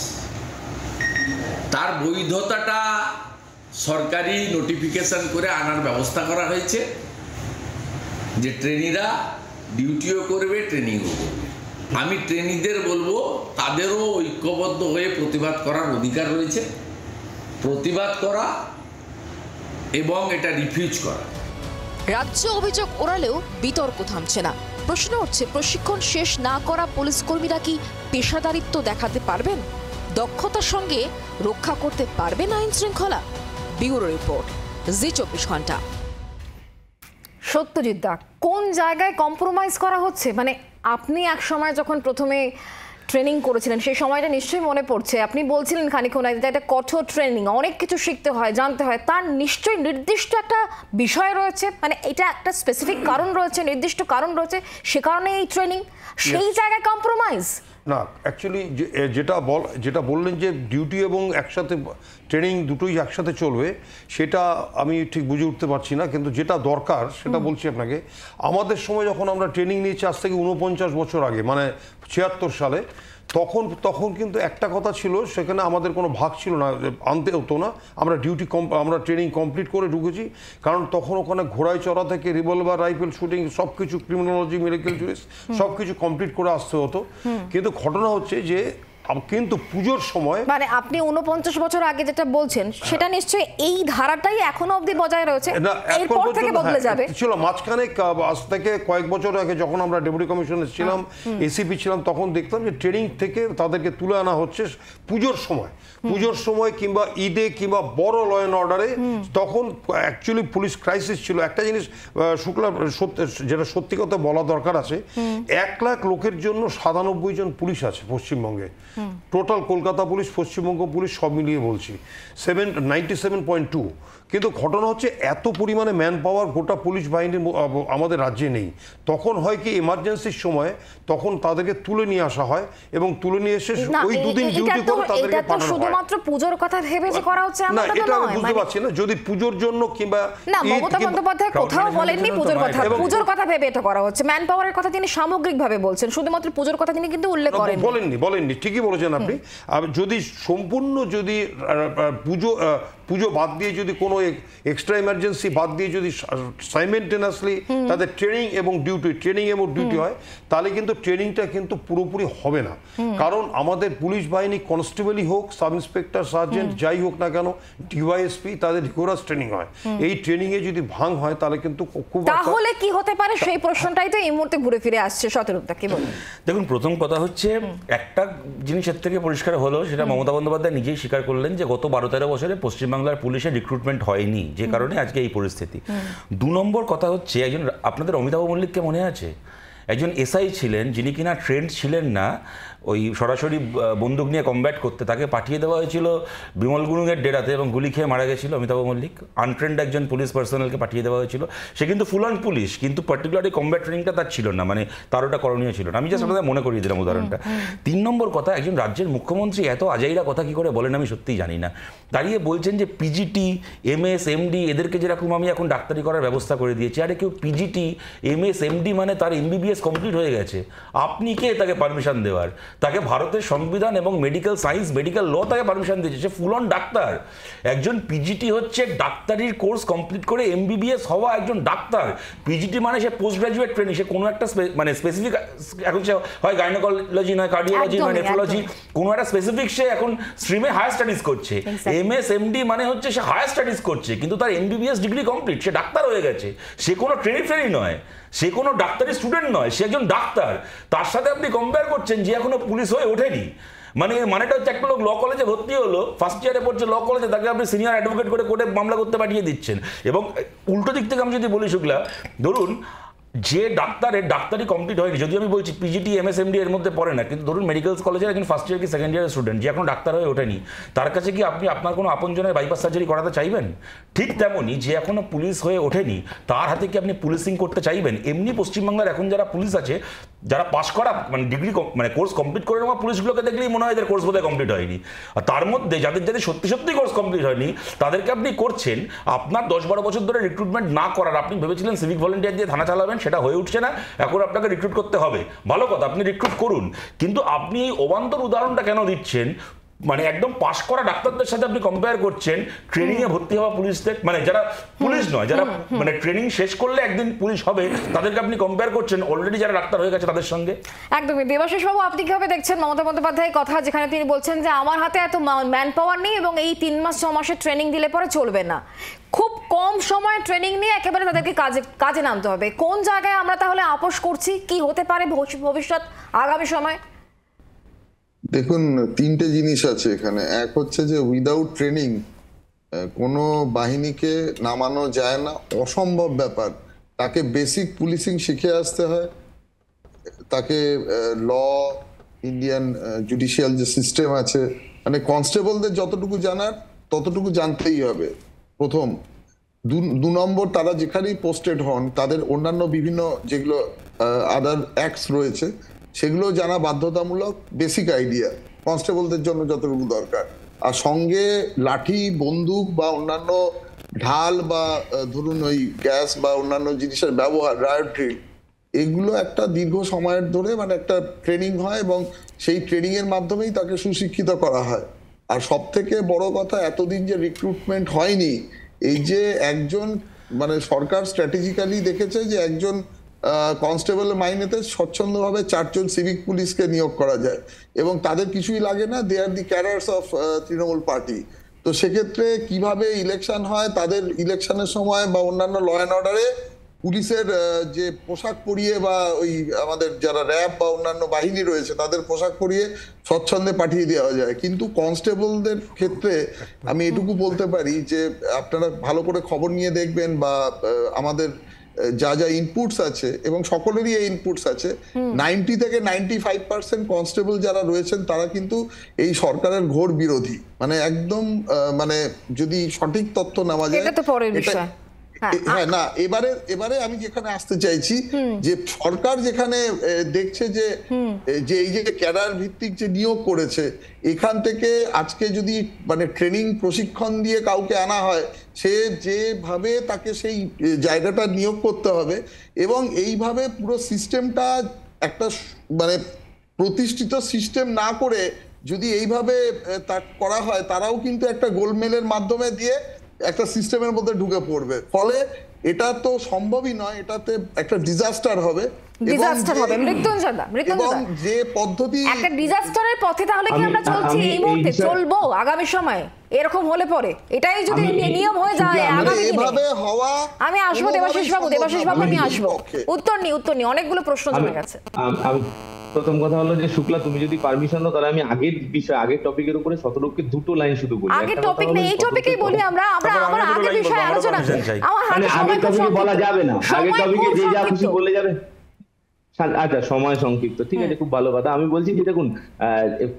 তার বৈধতাটা সরকারি নোটিফিকেশন করে আনার ব্যবস্থা করা হয়েছে, যে ট্রেনিরা ডিউটিও করবে, ট্রেনিংও করবে। আমি ট্রেনিদের বলবো, তাদেরও ঐক্যবদ্ধ হয়ে প্রতিবাদ করার অধিকার রয়েছে। প্রতিবাদ করা এবং এটা রিফিউজ করা। রাজ্য অভিযোগ ওড়ালেও বিতর্ক থামছে না। প্রশ্ন উঠছে, প্রশিক্ষণ শেষ না করা পুলিশ কর্মীরা কি পেশাদারিত্ব দেখাতে পারবেন? দক্ষতার সঙ্গে রক্ষা করতে পারবেন আইন শৃঙ্খলা? ব্যুরো রিপোর্ট, জি 24 ঘন্টা। সত্যজিৎ দা, কোন জায়গায় কম্প্রোমাইজ করা হচ্ছে? মানে আপনি এক সময় যখন প্রথমে ট্রেনিং করেছিলেন, সেই সময়টা নিশ্চয়ই মনে পড়ছে। আপনি বলছিলেন খানিকক্ষণ আগে যে এটা কঠোর ট্রেনিং, অনেক কিছু শিখতে হয়, জানতে হয়, তার নিশ্চয়ই নির্দিষ্ট একটা বিষয় রয়েছে, মানে এটা একটা স্পেসিফিক কারণ রয়েছে, নির্দিষ্ট কারণ রয়েছে, সে কারণে এই ট্রেনিং। সেই জায়গায় কম্প্রোমাইজ না, অ্যাকচুয়ালি যেটা বললেন যে ডিউটি এবং একসাথে ট্রেনিং দুটোই একসাথে চলবে, সেটা আমি ঠিক বুঝে উঠতে পারছি না। কিন্তু যেটা দরকার সেটা বলছি আপনাকে। আমাদের সময় যখন আমরা ট্রেনিং নিয়েছি, আজ থেকে 49 বছর আগে, মানে 76 সালে, তখন কিন্তু একটা কথা ছিল, সেখানে আমাদের কোনো ভাগ ছিল না, আনতে হতো না। আমরা ট্রেনিং কমপ্লিট করে ঢুকেছি, কারণ তখন ওখানে ঘোড়ায় চড়া থেকে রিভলভার, রাইফেল শুটিং, সব কিছু, ক্রিমিনোলজি, মেডিকেল জুরিস, সব কিছু কমপ্লিট করে আসতে হতো। কিন্তু ঘটনা হচ্ছে যে কিন্তু পুজোর সময়, মানে আপনি 49 বছর আগে যেটা বলছেন, সেটা নিশ্চয়ই এই ধারাটাই এখনো অবধি বজায় রয়েছে, এরপর থেকে বদলে যাবে। ছিল মাঝখানে, আজ থেকে কয়েক বছর আগে যখন আমরা ডেপুটি কমিশনার ছিলাম, এসিপি ছিলাম, তখন দেখতাম যে ট্রেনিং থেকে তাদেরকে তুলে আনা হচ্ছে পুজোর সময় কিংবা ঈদে কিংবা বড় ল অ্যান্ড অর্ডারে। তখন অ্যাকচুয়ালি পুলিশ ক্রাইসিস ছিল। একটা জিনিস শুক্লা, যেটা সত্যি কথা বলা দরকার আছে, 1 লাখ লোকের জন্য 97 জন পুলিশ আছে পশ্চিমবঙ্গে। Total Kolkata police, Paschimbanga police সব মিলিয়ে বলছি 97.2। কিন্তু ঘটনা হচ্ছে এত পরিমাণে ম্যান পাওয়ার গোটা পুলিশ বাহিনীর আমাদের রাজ্যে নেই। তখন হয় কি, এমার্জেন্সির সময় তখন তাদেরকে তুলে নিয়ে আসা হয়, এবং তুলে নিয়ে এসে ওই 2 দিন ডিউটি করে তাদেরকে পাঠানো হয়। শুধুমাত্র পুজোর কথা ভেবে যে করা হচ্ছে না, এটা আমি বুঝতে পারছি না। যদি পুজোর জন্য কিংবা না, মমতা বন্দ্যোপাধ্যায় কোথাও বলেননি পুজোর কথা। পুজোর কথা ভেবে এটা করা হচ্ছে। ম্যান পাওয়ারের কথা তিনি সামগ্রিকভাবে বলছেন, শুধুমাত্র পুজোর কথা তিনি কিন্তু উল্লেখ বলেননি। ঠিকই বলেছেন আপনি। যদি সম্পূর্ণ পুজো বাদ দিয়ে যদি কোনো এক্সট্রা ইমার্জেন্সি বাদ দিয়ে যদি সাইমেন্টেনাসলি তাদের ট্রেনিং এবং ডিউটি হয়, তাহলে কিন্তু ট্রেনিংটা কিন্তু পুরোপুরি হবে না। কারণ আমাদের পুলিশ বাহিনী কনস্টেবলই হোক, সাব ইন্সপেক্টর, সার্জেন্ট যাই হোক না কেন, ডিওয়াইএসপি, তাদের রিগোরাস ট্রেনিং হয়। এই ট্রেনিং এ যদি ভাঙ হয় তাহলে কিন্তু খুব, তাহলে কি হতে পারে সেই প্রশ্নটাই তো এই মুহূর্তে ঘুরে ফিরে আসছে। শতরূপদা কি বলবেন? দেখুন, প্রথম কথা হচ্ছে একটা জিনিসের থেকে পরিষ্কার হলো, সেটা মমতা বন্দ্যোপাধ্যায় নিজেই স্বীকার করলেন যে গত 12-13 বছরে পশ্চিমবাংলার পুলিশের রিক্রুটমেন্ট হয়নি, যে কারণে আজকে এই পরিস্থিতি। 2 নম্বর কথা হচ্ছে, একজন আপনাদের অমিতাভ মল্লিককে মনে আছে, একজন এসআই ছিলেন যিনি কিনা ট্রেন্ড ছিলেন না ওই সরাসরি বন্দুক নিয়ে কমব্যাট করতে, তাকে পাঠিয়ে দেওয়া হয়েছিল বিমল গুরুংয়ের ডেরাতে এবং গুলি খেয়ে মারা গেছিল অমিতাভ মল্লিক। আনট্রেন্ড একজন পুলিশ পার্সোনালকে পাঠিয়ে দেওয়া হয়েছিল, সে কিন্তু ফুল অন পুলিশ, কিন্তু পার্টিকুলারলি কমব্যাট ট্রেনিংটা তার ছিল না, মানে তার ওটা করণীয় ছিল না। আমি জাস্ট আপনাদের মনে করিয়ে দিলাম উদাহরণটা। 3 নম্বর কথা, একজন রাজ্যের মুখ্যমন্ত্রী এত আজাইরা কথা কি করে বলেন আমি সত্যিই জানি না। দাঁড়িয়ে বলছেন যে পিজিটি, এমএস, এমডি এদেরকে যেরকম আমি এখন ডাক্তারি করার ব্যবস্থা করে দিয়েছি, আরে কেউ পিজিটি, এমএস, এমডি মানে তার এমবিবিএস কমপ্লিট হয়ে গেছে, আপনি কে তাকে পারমিশন দেওয়ার? তাকে ভারতের সংবিধান এবং মেডিকেল সায়েন্স, মেডিকেল ল তাকে পারমিশন দিয়েছে, সে ফুল অন ডাক্তার। একজন পিজিটি হচ্ছে ডাক্তারির কোর্স কমপ্লিট করে এমবিবিএস হওয়া একজন ডাক্তার। পিজিটি মানে সে পোস্ট গ্রাজুয়েট ট্রেনিং, সে কোনো একটা মানে স্পেসিফিক, এখন সে হয় গাইনোকোলজি, নয় কার্ডিওলজি, নয় নেফ্রোলজি, কোনো একটা স্পেসিফিক সে এখন স্ট্রিমে হায়ার স্টাডিজ করছে। এমএস, এমডি মানে হচ্ছে সে হায়ার স্টাডিজ করছে, কিন্তু তার এমবিবিএস ডিগ্রি কমপ্লিট, সে ডাক্তার হয়ে গেছে। সে কোনো ট্রেনি নয়, সে কোনো ডাক্তারি স্টুডেন্ট নয়, সে একজন ডাক্তার। তার সাথে আপনি কম্পেয়ার করছেন যে এখনো পুলিশ হয়ে ওঠেনি। মানেটা হচ্ছে একটা লোক ল কলেজে ভর্তি হলো, ফার্স্ট ইয়ারে পড়ছে ল কলেজে, তাকে আপনি সিনিয়র অ্যাডভোকেট করে কোর্টে মামলা করতে পাঠিয়ে দিচ্ছেন। এবং উল্টো দিক থেকে আমি যদি বলি শুক্লা, ধরুন যে ডাক্তারের ডাক্তারি কমপ্লিট হয়নি, যদি আমি বলছি পিজিটি, এমএসএমডি এর মধ্যে পড়ে না, কিন্তু ধরুন মেডিকেল কলেজের একজন ফার্স্ট ইয়ার কি সেকেন্ড ইয়ারের স্টুডেন্ট যে এখন ডাক্তার হয়ে ওঠেনি, তার কাছে কি আপনি আপনার কোনো আপনজনের বাইপাস সার্জারি করাতে চাইবেন? ঠিক তেমনই যে এখনো পুলিশ হয়ে ওঠেনি, তার হাতে কি আপনি পুলিশিং করতে চাইবেন? এমনি পশ্চিমবাংলার এখন যারা পুলিশ আছে, যারা পাশ করা মানে ডিগ্রি মানে কোর্স কমপ্লিট করে নেওয়া পুলিশগুলোকে দেখলেই মনে হয় এদের কোর্স বোধহয় কমপ্লিট হয়নি। আর তার মধ্যে যাদের সত্যি কোর্স কমপ্লিট হয়নি, তাদেরকে আপনি করছেন আপনার 10-12 বছর ধরে রিক্রুটমেন্ট না করার। আপনি ভেবেছিলেন সিভিক ভলেন্টিয়ার দিয়ে থানা চালাবেন, সেটা হয়ে উঠছে না, এখন আপনাকে রিক্রুট করতে হবে। ভালো কথা, আপনি রিক্রুট করুন, কিন্তু আপনি এই অবান্তর উদাহরণটা কেন দিচ্ছেন? মানে একদম পাশ করা ডাক্তারদের সাথে আপনি কম্পেয়ার করছেন ট্রেনিং এ ভর্তি হওয়া পুলিশদের, মানে যারা পুলিশ নয়, যারা মানে ট্রেনিং শেষ করলে একদিন পুলিশ হবে, তাদেরকে আপনি কম্পেয়ার করছেন অলরেডি যারা ডাক্তার হয়ে গেছে তাদের সঙ্গে। একদমই। দেবাশিস বাবু, আপনি কিভাবে দেখছেন মমতা বন্দ্যোপাধ্যায়ের কথা, যেখানে তিনি বলছেন যে আমার হাতে এত ম্যান পাওয়ার নেই এবং এই 3 মাস 6 মাসের ট্রেনিং দিলে পরে চলবে না, খুব কম সময় ট্রেনিং নিয়ে একেবারে তাদেরকে কাজে নামতে হবে। কোন জায়গায় আমরা তাহলে আপোষ করছি? কি হতে পারে ভবিষ্যৎ আগামী সময়? দেখুন, 3টে জিনিস আছে এখানে। এক হচ্ছে যে উইদাউট ট্রেনিং কোনো বাহিনীকে নামানো যায় না, অসম্ভব ব্যাপার। তাকে বেসিক পুলিশিং শিখে আসতে হয়, তাকে ল, ইন্ডিয়ান জুডিশিয়াল যে সিস্টেম আছে, মানে কনস্টেবলদের যতটুকু জানার ততটুকু জানতেই হবে প্রথম। 2 নম্বর, তারা যেখানেই পোস্টেড হন তাদের অন্যান্য বিভিন্ন যেগুলো আদার অ্যাক্টস রয়েছে সেগুলো জানা বাধ্যতামূলক, বেসিক আইডিয়া কনস্টেবলদের জন্য যতটুকু দরকার। আর সঙ্গে লাঠি, বন্দুক বা অন্যান্য ঢাল বা ধরুন ওই গ্যাস বা অন্যান্য জিনিসের ব্যবহার, রায়ট ড্রিল, এগুলো একটা দীর্ঘ সময়ের ধরে মানে একটা ট্রেনিং হয় এবং সেই ট্রেনিং এর মাধ্যমেই তাকে সুশিক্ষিত করা হয়। আর সব থেকে বড় কথা, এতদিন যে রিক্রুটমেন্ট হয়নি, এই যে একজন মানে সরকার স্ট্র্যাটেজিক্যালি দেখেছে যে একজন কনস্টেবল মাইনেতে স্বচ্ছন্দভাবে 4 জন সিভিক পুলিশকে নিয়োগ করা যায় এবং তাদের কিছুই লাগে না, দে আর দি ক্যাডার্স অফ তৃণমূল পার্টি। তো সেক্ষেত্রে কিভাবে ইলেকশন হয়, তাদের ইলেকশনের সময় বা অন্যান্য ল অ্যান্ড অর্ডারে পুলিশের যে পোশাক পরিয়ে বা ওই আমাদের যারা র্যাব বা অন্যান্য বাহিনী রয়েছে তাদের পোশাক পরিয়ে স্বচ্ছন্দে পাঠিয়ে দেওয়া যায়। কিন্তু কনস্টেবলদের ক্ষেত্রে আমি এটুকু বলতে পারি যে আপনারা ভালো করে খবর নিয়ে দেখবেন বা আমাদের যা যা ইনপুটস আছে এবং সকলেরই এই ইনপুটস আছে, 90 থেকে 95% কনস্টেবল যারা রয়েছেন তারা কিন্তু এই সরকারের ঘোর বিরোধী। মানে একদম মানে যদি সঠিক তথ্য নেওয়া যায়, এটা তো পরের বিষয়। হ্যাঁ, না, এবারে আমি যেখানে আসতে চাইছি যে সরকার যেখানে দেখছে যে এই যে ক্যাডার ভিত্তিক যে নিয়োগ করেছে, এখান থেকে আজকে যদি মানে ট্রেনিং প্রশিক্ষণ দিয়ে কাউকে আনা হয়, সে যেভাবে তাকে সেই জায়গাটা নিয়োগ করতে হবে এবং এইভাবে পুরো সিস্টেমটা একটা মানে প্রতিষ্ঠিত সিস্টেম না করে যদি এইভাবে তা করা হয়, তারাও কিন্তু একটা গোলমেলের মাধ্যমে দিয়ে একটা সিস্টেমের মধ্যে ঢুকে পড়বে। ফলে এটা তো সম্ভবই নয়, এটাতে একটা ডিজাস্টার হবে। যে পদ্ধতি একটা ডিজাস্টারের পথে, তাহলে কি আমরা চলছি এই মুহূর্তে, চলবো আগামী সময়ে এরকম হলে পরে? এটাই যদি নিয়ম হয়ে যায় আগামী দিনে। আমি আসবো দেবাশিস বাবু, আমি আসবো। উত্তর নি অনেকগুলো প্রশ্ন জমে গেছে। প্রথম কথা হলো যে শুক্লা, তুমি যদি পারমিশন দাও তাহলে আমি আগের টপিকের উপরে শতরূপকে দুটো লাইন শুধু বলি। আগের টপিক নেই, এই টপিকেই বলি আমরা আমার আগের বিষয়ে আলোচনা। আমার হাতে সময় টপিকে বলা যাবে না, আগের টপিকে যে যা খুশি বলে যাবে। আচ্ছা, সময় সংক্ষিপ্ত, ঠিক আছে, খুব ভালো কথা। আমি বলছি যে দেখুন,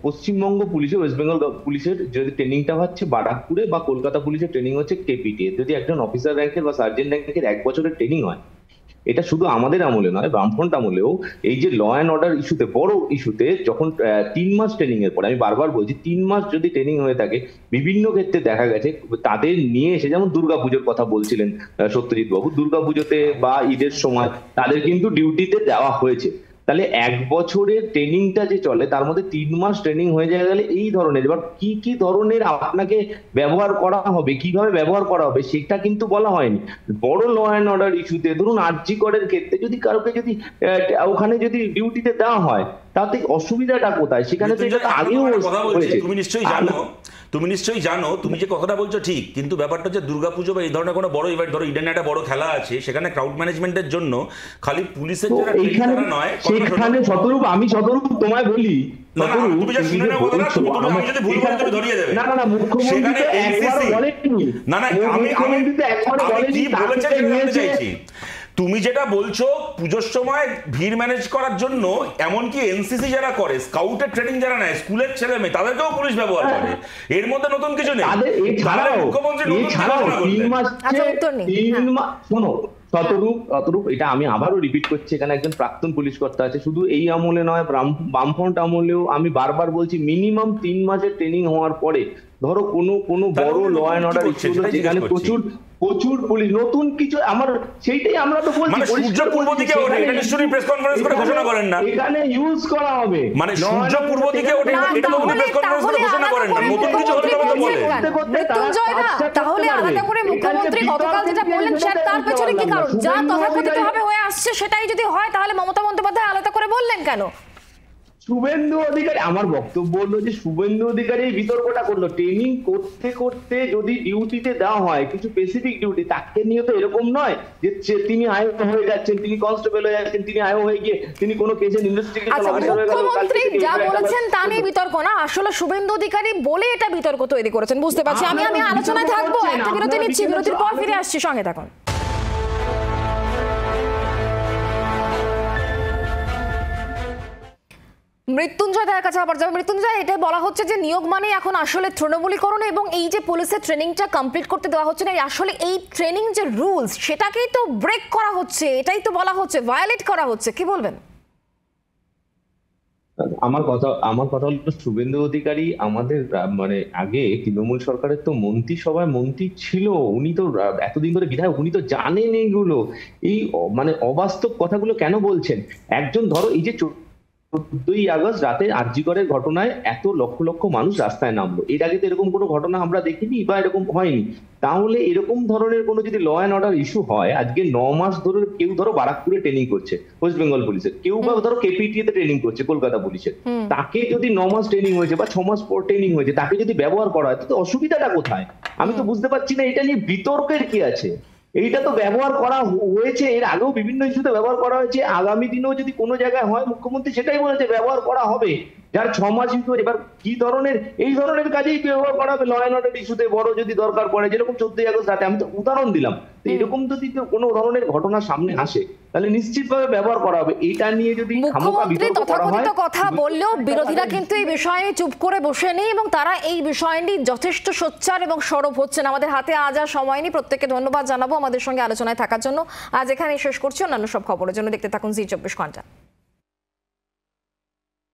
পশ্চিমবঙ্গ পুলিশে, ওয়েস্ট বেঙ্গল পুলিশের যদি ট্রেনিংটা হচ্ছে বারাকপুরে বা কলকাতা পুলিশের ট্রেনিং হচ্ছে কেপিটি, যদি একজন অফিসার র্যাঙ্কের বা সার্জেন্ট র্যাঙ্কের 1 বছরের ট্রেনিং হয়, এটা শুধু আমাদের আমলে নয়, বামফ্রন্ট আমলেও এই যে ল অ্যান্ড অর্ডার ইস্যুতে, বড় ইস্যুতে যখন 3 মাস ট্রেনিং এর পরে, আমি বারবার বলছি 3 মাস যদি ট্রেনিং হয়ে থাকে, বিভিন্ন ক্ষেত্রে দেখা গেছে তাদের নিয়ে এসে, যেমন দুর্গাপুজোর কথা বলছিলেন সত্যজিৎ বাবু, দুর্গাপুজোতে বা ঈদের সময় তাদের কিন্তু ডিউটিতে দেওয়া হয়েছে। তাহলে 1 বছরের ট্রেনিংটা যে চলে, তার মধ্যে 3 মাস ট্রেনিং হয়ে গেলে এই ধরনের, এবার কি কি ধরনের আপনাকে ব্যবহার করা হবে, কিভাবে ব্যবহার করা হবে, সেটা কিন্তু বলা হয়নি। বড় ল অ্যান্ড অর্ডার ইস্যুতে, ধরুন আরজি করের ক্ষেত্রে যদি কারোকে যদি ওখানে যদি ডিউটিতে দেওয়া হয়, তাতে অসুবিধাটা কোথায়? সেখানে তো এটা আগেও হয়েছে। তুমি নিশ্চয়ই জানো, তুমি যে কথাটা বলছো ঠিক, কিন্তু ব্যাপারটা হচ্ছে দুর্গাপুজো বা এই ধরনের কোনো বড় ইভেন্ট, ধরো ইডেনে একটা বড় খেলা আছে, সেখানে ক্রাউড ম্যানেজমেন্টের জন্য খালি পুলিশের যারা ট্রেনিং নয়, সেখানে আমি তোমায় বলি, তুমি যেটা বলছো পুজোর সময় ভিড় ম্যানেজ করার জন্য, এমনকি এনসিসি যারা করে, স্কাউটের ট্রেনিং যারা নেয়, স্কুলের ছেলে মেয়ে, তাদেরকেও পুলিশ ব্যবহার করে। এর মধ্যে নতুন কিছু নেই। শোনো, এটা আমি আবারও রিপিট করছি, এখানে একজন প্রাক্তন পুলিশ কর্তা আছে, শুধু এই আমলে নয়, বামফ্রন্ট আমলেও আমি বারবার বলছি, মিনিমাম 3 মাসের ট্রেনিং হওয়ার পরে, ধরো কোনো বড় ল অ্যান্ড অর্ডার ইস্যু, যেখানে প্রচুর পুলিশ, নতুন কিছু, আমার সেইটাই আমরা তো বলছি, সূর্য পূর্ব দিকে ওঠে, এটা নিশ্চয়ই প্রেস কনফারেন্স করে ঘোষণা করেন না, এখানে ইউজ করা হবে, মানে সূর্য পূর্ব দিকে ওঠে, এটা তো প্রেস কনফারেন্স করে ঘোষণা করেন না, নতুন কিছু হলে তবে তো বলেন। তাহলে আলাদা করে মুখ্যমন্ত্রী গতকাল যেটা বললেন, তার পেছনে কি কারণ? যা তথাকথিতভাবে হয়ে আসছে সেটাই যদি হয়, তাহলে মমতা বন্দ্যোপাধ্যায় আলাদা করে বললেন কেন? শুভেন্দু অধিকারী, আমার বক্তব্য হলো যে শুভেন্দু অধিকারী এই বিতর্কটা করলো, ট্রেনিং করতে করতে যদি ডিউটিতে দেওয়া হয় কিছু স্পেসিফিক ডিউটি, তাকে নিয়ে তো এরকম নয় যে তিনি আয়ো হয়ে যাচ্ছেন, তিনি কনস্টেবল হয়ে যাচ্ছেন, তিনি আয়ো হয়ে গিয়ে তিনি কোনো কেসের ইনভেস্টিগেশন অফিসার হয়ে গেল। মুখ্যমন্ত্রী যা বলেছেন তা নিয়ে বিতর্ক না, আসলে শুভেন্দু অধিকারী বলে এটা বিতর্ক তৈরি করেছেন, বুঝতে পারছি। আমি আলোচনায় থাকবো, একটা বিরতি নিচ্ছি, বিরতির পর ফিরে আসছি, সঙ্গে থাকুন। মৃত্যুঞ্জয় দায়ের কাছে আবার যাবে। মৃত্যুঞ্জয়, এটাই বলা হচ্ছে যে নিয়োগ মানে এখন আসলে তৃণমূলীকরণ, এবং এই যে পুলিশের ট্রেনিংটা কমপ্লিট করতে দেওয়া হচ্ছে না, আসলে এই ট্রেনিং যে রুলস, সেটাকেই তো ব্রেক করা হচ্ছে, এটাই তো বলা হচ্ছে, ভায়োলেট করা হচ্ছে, কি বলবেন? আমার কথা হলো, শুভেন্দু অধিকারী আমাদের মানে আগে তৃণমূল সরকারের তো মন্ত্রিসভায় মন্ত্রী ছিল, উনি তো এতদিন ধরে বিধায়ক, উনি তো জানেন এইগুলো, এই মানে অবাস্তব কথাগুলো কেন বলছেন? একজন, ধরো এই যে 14ই আগস্ট রাতে আরজি করের ঘটনায় এত লক্ষ লক্ষ মানুষ রাস্তায় নামলো, এর আগে তো এরকম কোনো ঘটনা আমরা দেখিনি বা এরকম হয়নি। তাহলে এরকম ধরনের কোনো যদি ল অ্যান্ড অর্ডার ইস্যু হয়, আজকে 9 মাস ধরে কেউ ধরো বারাকপুরে ট্রেনিং করছে ওয়েস্ট বেঙ্গল পুলিশের, কেউ বা ধরো কেপিটি তে ট্রেনিং করছে কলকাতা পুলিশের, তাকে যদি 9 মাস ট্রেনিং হয়েছে বা 6 মাস পর ট্রেনিং হয়েছে, তাকে যদি ব্যবহার করা হয়, তো অসুবিধাটা কোথায়? আমি তো বুঝতে পারছি না, এটা নিয়ে বিতর্কের কি আছে? এইটা তো ব্যবহার করা হয়েছে, এর আগেও বিভিন্ন ইস্যুতে ব্যবহার করা হয়েছে, আগামী দিনেও যদি কোনো জায়গায় হয়, মুখ্যমন্ত্রী সেটাই বলেছে ব্যবহার করা হবে। যার 6 মাস ইস্যু, এবার কি ধরনের এই ধরনের কাজেই ব্যবহার করা হবে ল অ্যান্ড অর্ডার ইস্যুতে, বড় যদি দরকার পড়ে, যেরকম 14ই আগস্ট রাতে, আমি তো উদাহরণ দিলাম, তো এরকম যদি কোনো ধরনের ঘটনা সামনে আসে, তাহলে নিশ্চিতভাবে ব্যবহার করা হবে। এটা নিয়ে যদি মুখ্যমন্ত্রী তথাকথিত কথা বললেও বিরোধীরা কিন্তু এই বিষয় নিয়ে চুপ করে বসে নেই, এবং তারা এই বিষয় নিয়ে যথেষ্ট সোচ্চার এবং সরব হচ্ছেন। আমাদের হাতে আজ আর সময় নেই, প্রত্যেককে ধন্যবাদ জানাবো আমাদের সঙ্গে আলোচনায় থাকার জন্য। আজ এখানে শেষ করছি, অন্যান্য সব খবরের জন্য দেখতে থাকুন জি 24 ঘন্টা।